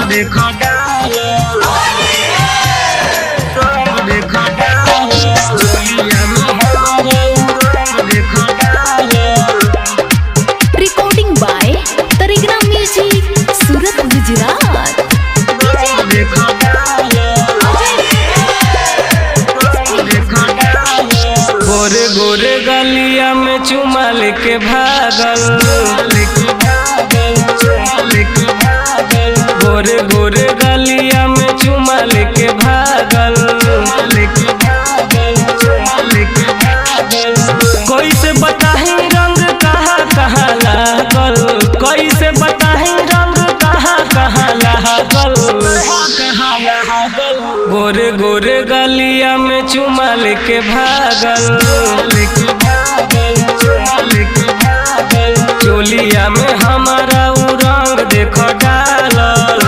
देखा recording by तरीगना music Surat Gujarat. गोरे गोरे गलिया में चुमा लेके भागल, गोरे गोरे गलिया में चुमा लेके भागल। कोई से बताही रंग कहाँ कहाँ लागल, कोई से बताही रंग कहाँ कहाँ लागल। गोरे गोरे गलिया में चुमा लेके भागल, चोलिया में हमारा उ रंग देखो डालल।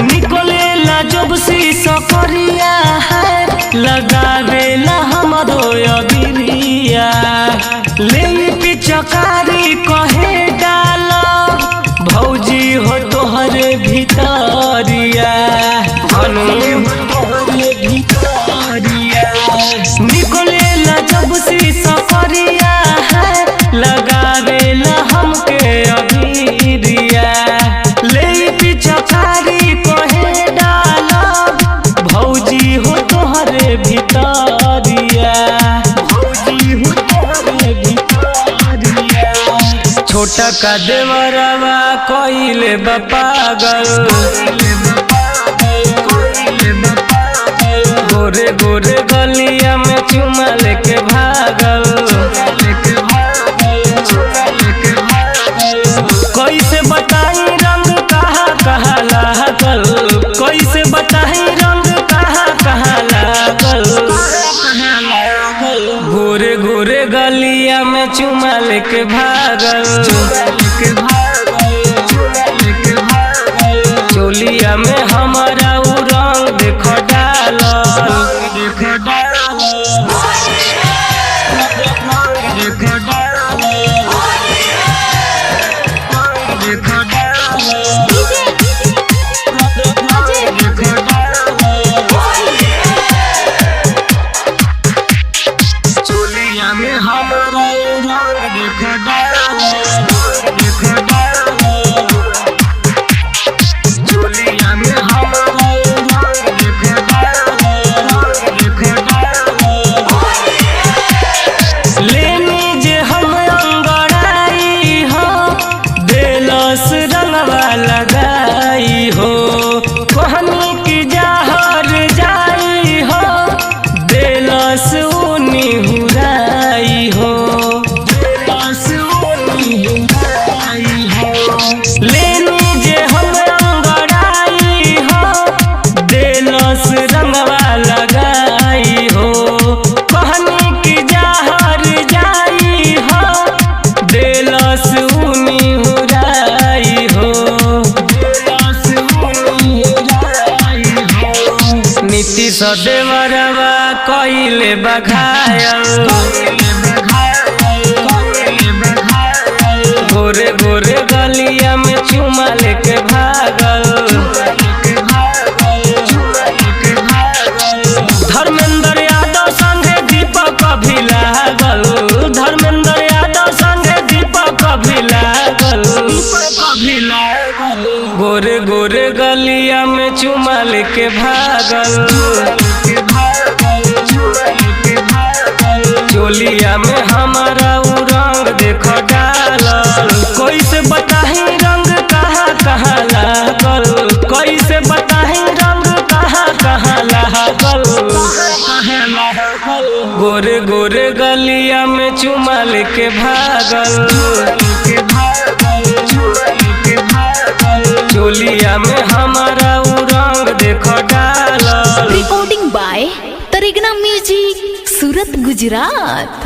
निकलेला जब शीशा करिया है, लगावेला हमरो अबिरिया। ले पिचकारी कहे डालो भौजी हो तोहरे भितरिया, निकलेला जब शीशा करिया है, लगावेला हमके अबिरिया। ले पिचकारी कहे डालो भौजी हो तोहरे भितरिया, छोटा का देवरवा कोइले पागल। गोरे गोरे गलिया में चुमा लेके भागल, कैसे बताई रंग कहाँ कहाँ लागल, कैसे बताई रंग कहाँ कहाँ लागल। गोरे गोरे गलिया में चुमा लेके भागल, चोलिया में हमारा उ रंग देखो डालल। चोलिया में हमारा रंग देखो डालल। चोलिया में हमारा रंग देखो डालल। लेनी जे हम अंगड़ाई हो, देलस रंगवा लगाई हो। कहनी की जहर जाई हो, देलस ऊनी हुराई हो। लेनी जे हम अंगड़ाई हो, देलस रंगवा लगाई हो। कहनी की जहर जाई हो, देलस ऊनी हुराई हो। नीतीश देवरवा कइले बघायल, गोरे गोरे गलिया में चुमा लेके भागल। धर्मेंद्र यादव संगे दीपक भी लागल, धर्मेंद्र यादव संगे दीपक भी लागल। गोरे गोरे गलिया में चुमा लेके भागल, चोलिया में हमारा उ रंग देखो डालल। कोई से बताही रंग कहाँ कहाँ लागल, कोई से बताही रंग कहाँ कहाँ लागल। गोरे गोरे गलिया में चुमा लेके भागल, चोलिया में हमारा उ रंग तरीगना म्यूजिक सूरत गुजरात।